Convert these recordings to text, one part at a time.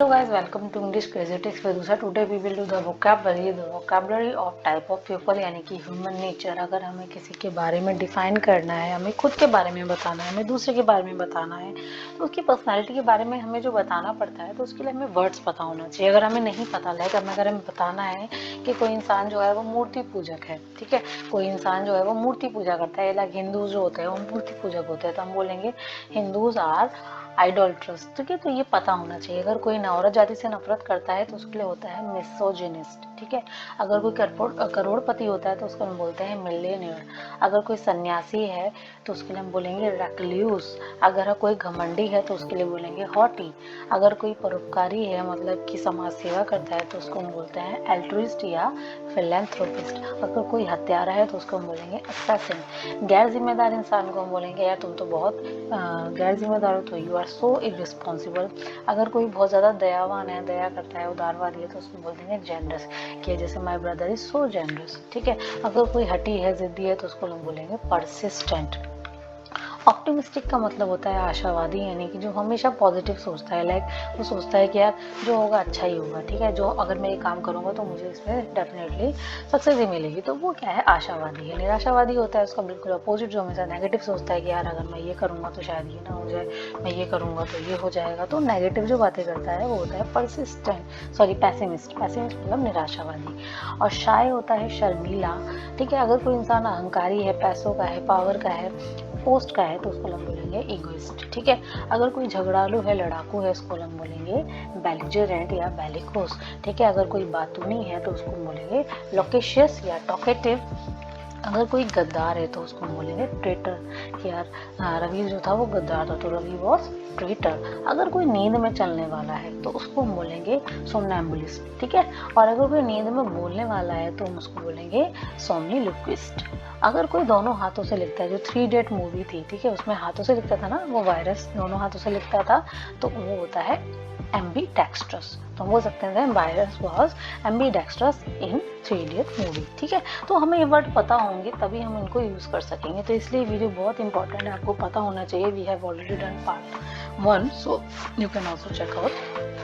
guys, welcome to English Crazy Tricks with Usha. Today we will do the vocabulary of type of people यानी कि human nature. अगर हमें किसी के बारे में डिफाइन करना है, हमें खुद के बारे में बताना है, हमें दूसरे के बारे में बताना है, तो उसकी पर्सनालिटी के बारे में हमें जो बताना पड़ता है तो उसके लिए हमें वर्ड्स पता होना चाहिए। अगर हमें नहीं पता, लाइक अगर हमें बताना है कि कोई इंसान जो है वो मूर्ति पूजक है, ठीक है, कोई इंसान जो है वो मूर्ति पूजा करता है, लाइक हिंदूज जो होते हैं वो मूर्ति पूजक होते हैं, तो हम बोलेंगे हिंदूज आर आइडोल्ट्रस। ठीक है, तो ये पता होना चाहिए। अगर कोई औरत जाति से नफरत करता है तो उसके लिए होता है मिसोजिनिस्ट। ठीक है, अगर कोई करोड़पति होता है तो उसको हम बोलते हैं मिलियनियर। अगर कोई सन्यासी है तो उसके लिए हम बोलेंगे रेक्ल्यूस। अगर कोई घमंडी है तो उसके लिए बोलेंगे हॉटी। अगर कोई परोपकारी है, मतलब कि समाज सेवा करता है, तो उसको हम बोलते हैं एल्ट्रुइस्ट या फिलैंथ्रोपिस्ट। अगर कोई हत्यारा है तो उसको हम बोलेंगे असैसिन। गैर जिम्मेदार इंसान को हम बोलेंगे यार तुम तो बहुत गैर जिम्मेदार हो, तो यू आर सो इररिस्पॉन्सिबल। अगर कोई बहुत ज़्यादा दयावान है, दया करता है, उदारवादी है, तो उसको बोल देंगे जेनरस, कि जैसे my brother is so generous. ठीक है, अगर कोई हठी है, जिद्दी है, तो उसको हम बोलेंगे परसिस्टेंट। ऑप्टिमिस्टिक का मतलब होता है आशावादी, यानी कि जो हमेशा पॉजिटिव सोचता है, लाइक वो सोचता है कि यार जो होगा अच्छा ही होगा। ठीक है, जो अगर मैं ये काम करूँगा तो मुझे इसमें डेफिनेटली सक्सेस ही मिलेगी, तो वो क्या है, आशावादी है। निराशावादी होता है उसका बिल्कुल अपोजिट, जो हमेशा नेगेटिव सोचता है कि यार अगर मैं ये करूँगा तो शायद ये ना हो जाए, मैं ये करूँगा तो ये हो जाएगा, तो नेगेटिव जो बातें करता है वो होता है पैसिमिस्ट मतलब निराशावादी। और शाय होता है शर्मीला। ठीक है, अगर कोई इंसान अहंकारी है, पैसों का है, पावर का है, पोस्ट का है, तो उसको हम बोलेंगे इगोइस्ट। ठीक है, अगर कोई झगड़ालू है, लड़ाकू है, उसको हम बोलेंगे बेलिजरेंट या बेलिकोस। ठीक है, अगर कोई बातूनी है तो उसको बोलेंगे लोकेशियस या टॉकेटिव। अगर कोई गद्दार है तो उसको बोलेंगे ट्रेटर। यार रवि जो था वो गद्दार था, तो रवि वॉज ट्रेटर। अगर कोई नींद में चलने वाला है तो उसको हम बोलेंगे सोमनैम्बुलिस्ट। ठीक है, और अगर कोई नींद में बोलने वाला है तो हम उसको बोलेंगे सोमनिलुक्विस्ट। अगर कोई दोनों हाथों से लिखता है, जो 3 Idiot मूवी थी, ठीक है, उसमें हाथों से लिखता था ना, वो वायरस दोनों हाथों से लिखता था, तो वो होता है एम्बीडेक्स्ट्रस। तो हम बोल सकते हैं virus was ambidextrous in 3 Idiot movie. ठीक है, तो हमें ये वर्ड पता होंगे तभी हम इनको यूज कर सकेंगे, तो इसलिए वीडियो बहुत इंपॉर्टेंट है, आपको पता होना चाहिए। We have already done part 1, so you can also check out.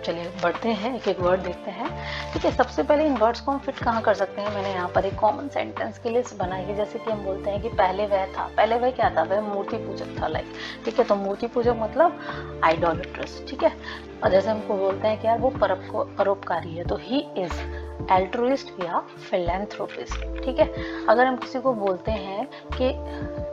चलिए बढ़ते हैं, एक एक वर्ड देखते हैं। ठीक है, सबसे पहले इन वर्ड्स को हम फिट कहाँ कर सकते हैं। मैंने यहाँ पर एक कॉमन सेंटेंस की लिस्ट बनाई है, जैसे कि हम बोलते हैं कि पहले वह था। पहले वह क्या था, वह मूर्ति पूजक था, लाइक। ठीक है, तो मूर्ति पूजक मतलब आइडोलेट्रस। ठीक है, और जैसे हमको बोलते हैं कि यार वो परोपकारी है, तो ही इज एल्ट्रुइस्ट या फिलैंथ्रोपिस्ट। ठीक है, अगर हम किसी को बोलते हैं कि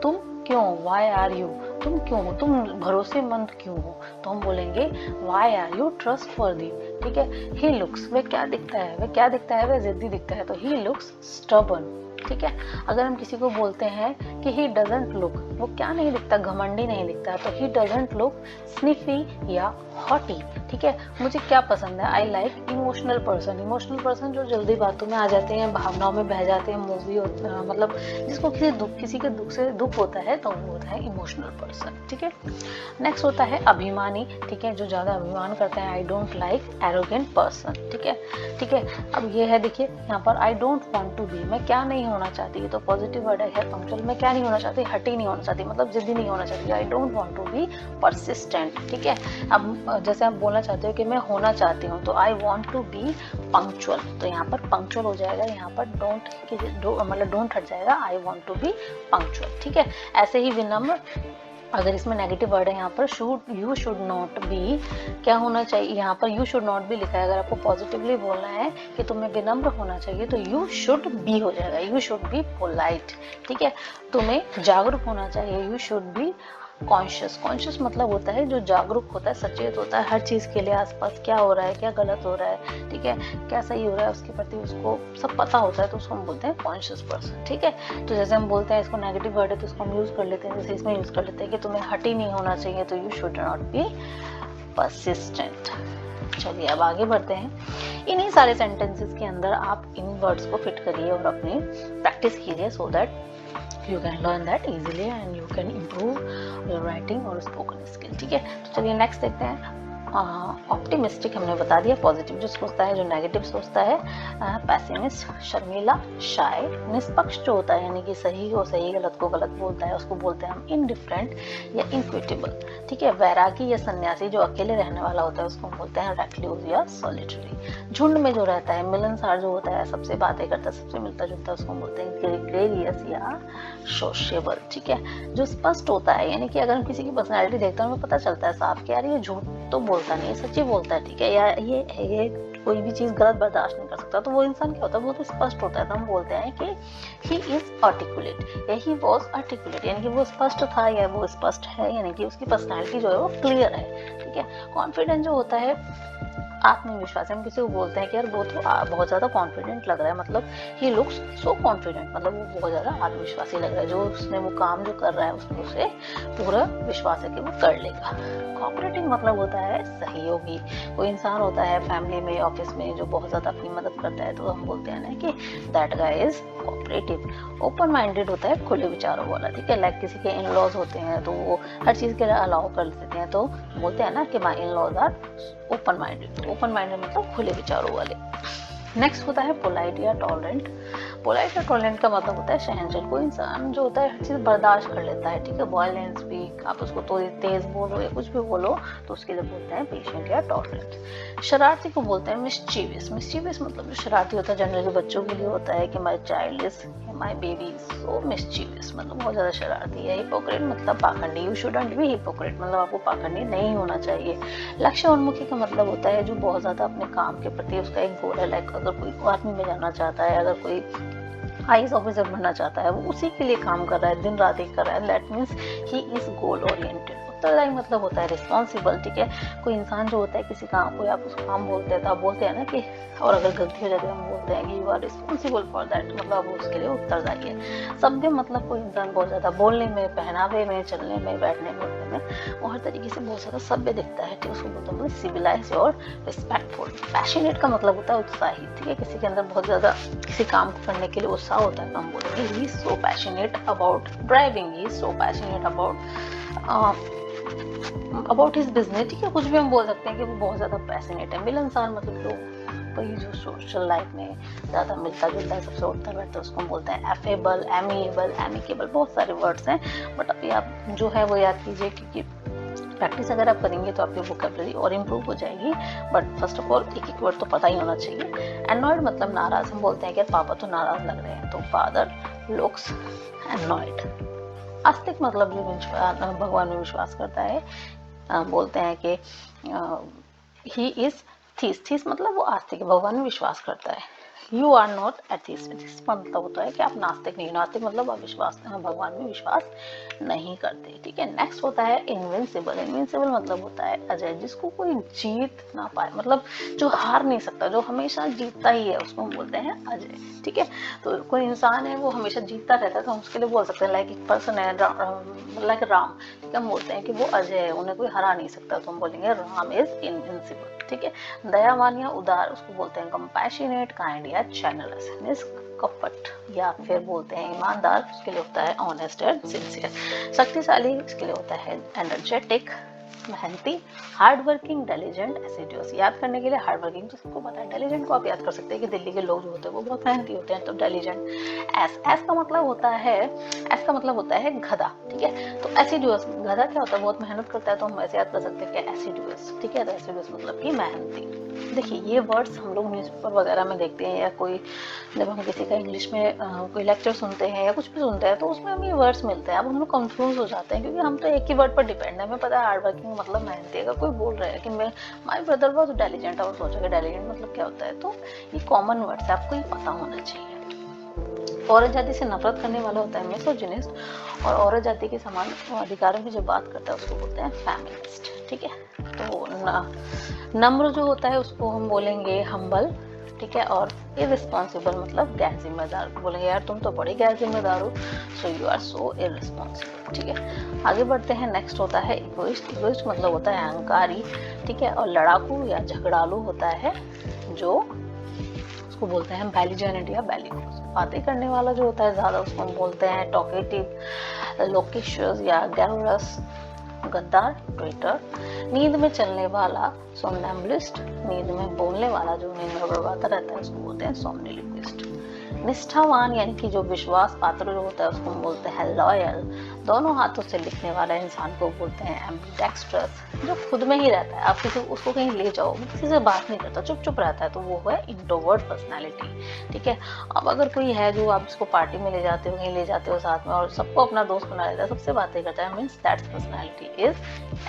तुम क्यों, वाई आर यू, तुम क्यों हो, तुम भरोसेमंद क्यों हो, तो हम बोलेंगे वाई आर यू ट्रस्टवर्दी। ठीक है, ही लुक्स, वह क्या दिखता है, वह जिद्दी दिखता है, तो ही लुक्स स्टबर्न। ठीक है, अगर हम किसी को बोलते हैं कि ही डजंट लुक, वो क्या नहीं दिखता, घमंडी नहीं दिखता, तो ही डजंट लुक स्निफी या हॉटी। ठीक है, मुझे क्या पसंद है, आई लाइक इमोशनल पर्सन जो जल्दी बातों में आ जाते हैं, भावनाओं में बह जाते हैं, मूवी मतलब जिसको किसी के दुख से दुख होता है, तो वो होता है इमोशनल पर्सन। ठीक है, नेक्स्ट होता है अभिमानी। ठीक है, जो ज्यादा अभिमान करते हैं, I don't like arrogant person. ठीक है, अब ये है, देखिए यहाँ पर I don't want to be, मैं क्या नहीं होना चाहती, ये तो पॉजिटिव वर्ड है पंक्चुअल। मैं क्या नहीं होना चाहती, हटी नहीं होना चाहती, मतलब जिद्दी नहीं होना चाहती, I don't want to be persistent. ठीक है, अब जैसे आप बोलना चाहते हो कि मैं होना चाहती हूँ, तो I want to be punctual, तो यहाँ पर पंक्चुअल हो जाएगा, यहाँ पर मतलब डोंट हट जाएगा, I want to be punctual. ठीक है, ऐसे ही विनम्र, अगर इसमें नेगेटिव वर्ड है, यहाँ पर यू शुड नॉट बी, क्या होना चाहिए, यहाँ पर यू शुड नॉट बी लिखा है। अगर आपको पॉजिटिवली बोलना है कि तुम्हें विनम्र होना चाहिए, तो यू शुड बी हो जाएगा, यू शुड बी पोलाइट। ठीक है, तुम्हें जागरूक होना चाहिए, यू शुड बी कॉन्शियस मतलब होता है जो जागरूक होता है, सचेत होता है हर चीज के लिए, आसपास क्या हो रहा है, क्या गलत हो रहा है, ठीक है, क्या सही हो रहा है, उसके प्रति उसको सब पता होता है, तो उसको हम बोलते हैं कॉन्शियस पर्सन। ठीक है, तो जैसे हम बोलते हैं इसको नेगेटिव वर्ड है तो इसको हम यूज कर लेते हैं, जैसे इसमें यूज कर लेते हैं कि तुम्हें हटी नहीं होना चाहिए, तो you should not be persistent. चलिए अब आगे बढ़ते हैं। इन्हीं सारे सेंटेंसेस के अंदर आप इन वर्ड्स को फिट करिए और अपनी प्रैक्टिस कीजिए, so that you can learn that easily and you can improve your writing और spoken skill। ठीक है, तो चलिए नेक्स्ट देखते हैं। ऑप्टिमिस्टिक हमने बता दिया, पॉजिटिव जो सोचता है, जो नेगेटिव सोचता है पैसिमिस्ट, शर्मीला, शाय, निष्पक्ष जो होता है यानी कि सही को सही गलत को गलत बोलता है उसको बोलते हैं हम इनडिफरेंट या इनक्विटेबल, ठीक है। वैरागी या सन्यासी जो अकेले रहने वाला होता है उसको बोलते हैं रेक्लूज या सॉलिटरी। झुंड में जो रहता है, मिलनसार जो होता है, सबसे बातें करता है, सबसे मिलता जुलता है, उसको बोलते हैं ग्रेगरियस या सोशिएबल, ठीक है। जो स्पष्ट होता है यानी कि अगर हम किसी की पर्सनैलिटी देखते हैं हमें पता चलता है साफ कि यार ये झूठ तो बोलता नहीं है, सच्ची बोलता है, ठीक है, या ये कोई भी चीज गलत बर्दाश्त नहीं कर सकता, तो वो इंसान क्या होता है, बहुत स्पष्ट होता है, तो हम बोलते हैं कि ही इज आर्टिकुलेट या ही वॉज आर्टिकुलेट, यानी कि वो स्पष्ट था या वो स्पष्ट है, यानी कि उसकी पर्सनैलिटी जो है वो क्लियर है, ठीक है। कॉन्फिडेंट जो होता है आत्मविश्वास, हम किसी को बोलते हैं कि यार वो तो बहुत ज्यादा कॉन्फिडेंट लग रहा है, मतलब ही लुक्स सो कॉन्फिडेंट, मतलब वो बहुत ज्यादा आत्मविश्वासी लग रहा है, जो उसने वो काम जो कर रहा है उसमें उसे पूरा विश्वास है कि वो कर लेगा। कोऑपरेटिव मतलब होता है सहयोगी। कोई इंसान होता है फैमिली में, ऑफिस में, जो बहुत ज्यादा अपनी मदद करता है, तो हम बोलते हैं ना कि that guy is cooperative. Open minded होता है खुले विचारों वाला, ठीक है। लाइक किसी के इन लॉज होते हैं तो वो हर चीज के लिए अलाउ कर देते हैं, तो बोलते हैं ना कि my in laws are open minded. Open minded मतलब खुले विचारों वाले। नेक्स्ट होता है पोलाइट या टॉलरेंट। पोलाइट या टॉलरेंट का मतलब होता है सहनशील। कोई इंसान जो होता है हर चीज बर्दाश्त कर लेता है, ठीक है। वायलेंस भी, आप उसको तो तेज बोलो या कुछ भी बोलो तो उसके लिए बोलते हैं पेशेंट या टॉलरेंट। शरारती को बोलते हैं मिस्चीवियस। मिस्चीवियस मतलब जो शरारती होता है जनरली बच्चों के लिए होता है कि my child is my baby so mischievous, मतलब बहुत ज्यादा शरारती है। हिपोक्रेट मतलब पाखंडी। यू शुडंट बी हिपोक्रेट, मतलब आपको पाखंडी नहीं होना चाहिए। लक्ष्य उन्मुखी का मतलब होता है जो बहुत ज्यादा अपने काम के प्रति उसका एक गोल है। लाइक अगर कोई आर्मी में जाना चाहता है, अगर कोई आईएएस ऑफिसर बनना चाहता है, वो उसी के लिए काम कर रहा है, दिन रात एक कर रहा है, that means he is goal oriented. उत्तरदायी मतलब होता है रिस्पॉन्सिबल, ठीक है। कोई इंसान जो होता है किसी काम, कोई आप उसको काम बोलते हैं तो आप बोलते हैं ना कि, और अगर गलती हो जाती है हम बोलते हैं कि you are responsible for that, मतलब उसके लिए उत्तरदायी है। सभ्य मतलब कोई इंसान बहुत ज्यादा बोलने में, पहनावे में, चलने में, बैठने में, उठने में वो हर तरीके से बहुत ज्यादा सभ्य दिखता है, ठीक है। उसको बोलते हैं सिविलाइज और रिस्पेक्टफुल। पैशनेट का मतलब होता है उत्साही, ठीक है। किसी के अंदर बहुत ज्यादा किसी काम को करने के लिए उत्साह होता है तो हम बोलेंगे he is so passionate about driving, he is so passionate about his business, ठीक है। कुछ भी हम बोल सकते हैं कि वो बहुत ज्यादा पैशनेट है। मिलनसार मतलब लोग वही जो सोशल लाइफ में ज्यादा मिलता जुलता है, सबसे उठता बैठता है, उसको हम बोलते हैं एफेबल, एमिएबल, एमिकेबल, बहुत सारे वर्ड्स हैं, बट अभी आप जो है वो याद कीजिए, क्योंकि प्रैक्टिस अगर आप करेंगे तो आपकी वोकैबुलरी और इम्प्रूव हो जाएगी। बट फर्स्ट ऑफ ऑल एक एक वर्ड तो पता ही होना चाहिए। एनॉयड मतलब नाराज। हम बोलते हैं कि पापा तो नाराज लग रहे हैं, तो फादर लुक्स एनॉयड। आस्तिक मतलब जो भगवान में विश्वास करता है, बोलते हैं कि ही इज थीस मतलब वो आस्तिक भगवान में विश्वास करता है। You are not atheist. Atheist मतलब होता है कि आप नास्तिक नहीं। नास्तिक मतलब आप भगवान में विश्वास नहीं करते, ठीक है। नेक्स्ट होता है इनविंसिबल। इनविंसिबल मतलब होता है अजय, जिसको कोई जीत ना पाए, मतलब जो हार नहीं सकता, जो हमेशा जीतता ही है, उसको हम बोलते हैं अजय, ठीक है। तो कोई इंसान है वो हमेशा जीतता रहता है तो हम उसके लिए बोल सकते हैं लाइक एक पर्सन है लाइक राम, ठीक है। हम बोलते हैं कि वो अजय है, उन्हें कोई हरा नहीं सकता, तो हम बोलेंगे राम इज इनविंसिबल, ठीक है। दयावान या उदार, उसको बोलते हैं कंपैशनेट, काइंड या चैनलस। निष्कपट या फिर बोलते हैं ईमानदार, उसके लिए होता है ऑनेस्ट एंड सिंसियर। शक्तिशाली, उसके लिए होता है एनर्जेटिक, मेहनती, हार्ड वर्किंग, डेलीजेंट, एसिडियस। याद करने के लिए हार्ड वर्किंग तो सबको पता है, डेलीजेंट को आप याद कर सकते हैं कि दिल्ली के लोग जो होते हैं वो बहुत मेहनती होते हैं, तो डेलीजेंट। एस का मतलब होता है गधा, ठीक है। तो एसिडियस, गधा क्या होता है, बहुत मेहनत करता है, तो हम ऐसे याद कर सकते हैं कि एसिडियस, ठीक है। तो एसिडियस मतलब कि मेहनती। देखिए ये वर्ड्स हम लोग न्यूज़पेपर वगैरह में देखते हैं, या कोई जब हम किसी का इंग्लिश में कोई लेक्चर सुनते हैं या कुछ भी सुनते हैं तो उसमें हमें ये वर्ड्स मिलते हैं। अब हम लोग कंफ्यूज हो जाते हैं क्योंकि हम तो एक ही वर्ड पर डिपेंड है। हमें पता है हार्ड वर्किंग मतलब मेहनती। अगर कोई बोल रहा है कि मैं माय ब्रदर वाज डेलीजेंट, और सोचोगे डेलीजेंट मतलब क्या होता है, तो ये कॉमन वर्ड्स है, आपको ये पता होना चाहिए। औरत जाति से नफरत करने वाला होता है मिसोजिनिस्ट, और औरत जाति के समान अधिकारों की जो बात करता है उसको बोलते हैं फेमिनिस्ट, ठीक है। तो नम्र जो होता है उसको हम बोलेंगे हम्बल, ठीक है। और इररिस्पॉन्सिबल मतलब गैर जिम्मेदार, बोलेंगे यार तुम तो बड़े गैर जिम्मेदार हो, so you are so irresponsible, ठीक है। आगे बढ़ते हैं। नेक्स्ट होता है इगोइस्ट। इगोइस्ट मतलब होता है अहंकारी, ठीक है। और लड़ाकू या झगड़ालू होता है जो, उसको बोलते हैं बैलिजेंट या बैलिगोस। बातें करने वाला जो होता है ज्यादा, उसको हम बोलते हैं टॉकेटिव, लोकेशियस या गैरोरस। गद्दार, ट्रेटर, नींद में चलने वाला सोमनैम्बुलिस्ट, नींद में बोलने वाला जो नींद में बड़बड़ाता रहता है उसको बोलते हैं सोमनिलिक्विस्ट। निष्ठावान यानी कि जो विश्वास पात्र जो होता है उसको बोलते हैं लॉयल। दोनों हाथों से लिखने वाला इंसान को बोलते हैं एम्बिडेक्स्ट्रस। जो खुद में ही रहता है, आप किसी उसको कहीं ले जाओ, किसी से बात नहीं करता, चुप चुप रहता है, तो वो है इंट्रोवर्ट पर्सनालिटी। ठीक है। अब अगर कोई है जो आप इसको पार्टी में ले जाते हो, कहीं ले जाते हो साथ में और सबको अपना दोस्त बना लेता है, सबसे बातें करता है, means that's personality is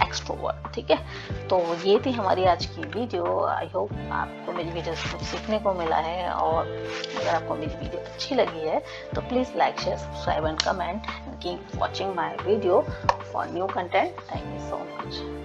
extrovert. ठीक है। तो ये थी हमारी आज की वीडियो। आई होप आपको मेरी वीडियो से कुछ सीखने को मिला है, और अगर आपको मेरी वीडियो अच्छी लगी है तो please like, share, subscribe and comment, and keep watching my video for new content. Thank you so much.